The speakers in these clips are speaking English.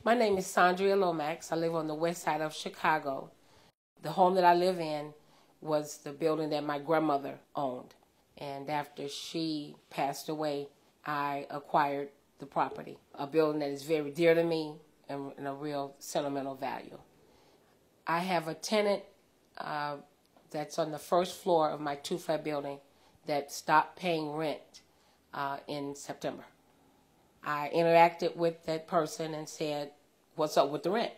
My name is Saundra. I live on the west side of Chicago. The home that I live in was the building that my grandmother owned. And after she passed away, I acquired the property, a building that is very dear to me and a real sentimental value. I have a tenant that's on the first floor of my two-flat building that stopped paying rent in September. I interacted with that person and said, "What's up with the rent?"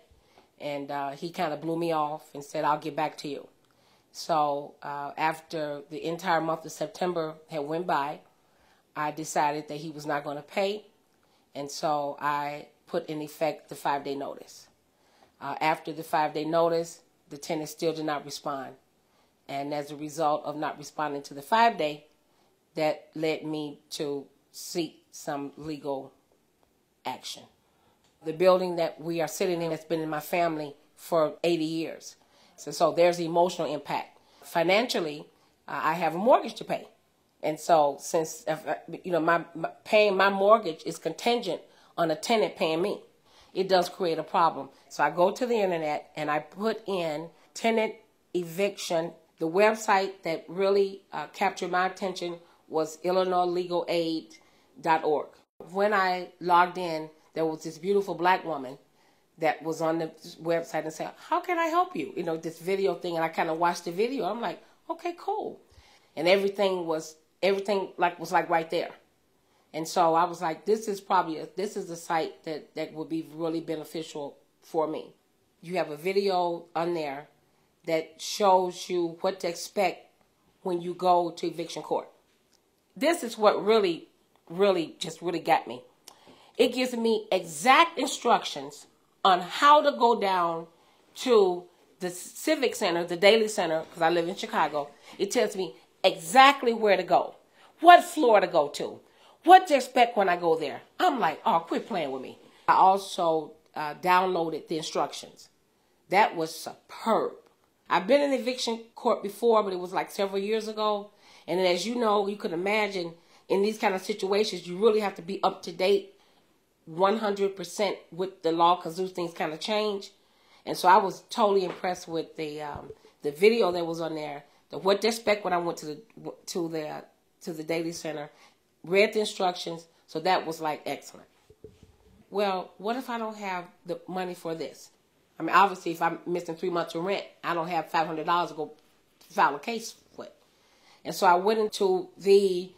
And he kind of blew me off and said, "I'll get back to you." So after the entire month of September had went by, I decided that he was not going to pay, and so I put in effect the 5-day notice. After the 5-day notice, the tenant still did not respond. And as a result of not responding to the 5-day, that led me to seek some legal action. The building that we are sitting in has been in my family for 80 years. So there's the emotional impact. Financially, I have a mortgage to pay. And so since paying my mortgage is contingent on a tenant paying me, it does create a problem. So I go to the internet and I put in tenant eviction. The website that really captured my attention was IllinoisLegalAid.org. When I logged in, there was this beautiful black woman that was on the website and said, "How can I help you?" This video thing, and I kind of watched the video. I'm like, okay, cool. And everything was right there. And so I was like, this is a site that would be really beneficial for me. You have a video on there that shows you what to expect when you go to eviction court. This is what really got me. It gives me exact instructions on how to go down to the Civic Center, the Daily Center, because I live in Chicago. It tells me exactly where to go, what floor to go to, what to expect when I go there. I'm like, oh, quit playing with me. I also downloaded the instructions. That was superb. I've been in eviction court before, but it was like several years ago. And as you know, you can imagine in these kind of situations, you really have to be up to date 100% with the law because those things kind of change. And so I was totally impressed with the video that was on there, what to expect when I went to the Daily Center, read the instructions. So that was like excellent. Well, what if I don't have the money for this? I mean, obviously, if I'm missing 3 months of rent, I don't have $500 to go file a case for it. And so I went into the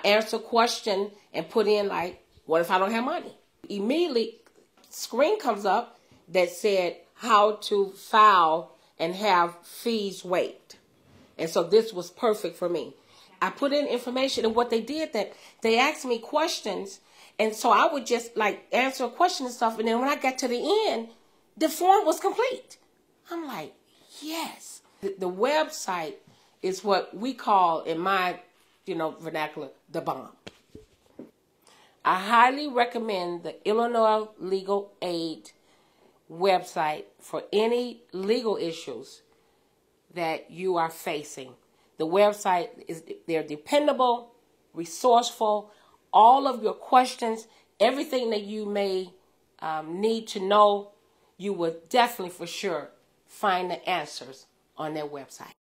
answer question and put in like, what if I don't have money? Immediately, screen comes up that said how to file and have fees waived. And so this was perfect for me. I put in information, and what they did, that they asked me questions, and so I would just like answer a question and stuff, and then when I got to the end, the form was complete. I'm like, yes. The website is what we call, in my vernacular, the bomb. I highly recommend the Illinois Legal Aid website for any legal issues that you are facing. The website they're dependable, resourceful. All of your questions, everything that you may need to know, you will definitely for sure find the answers on their website.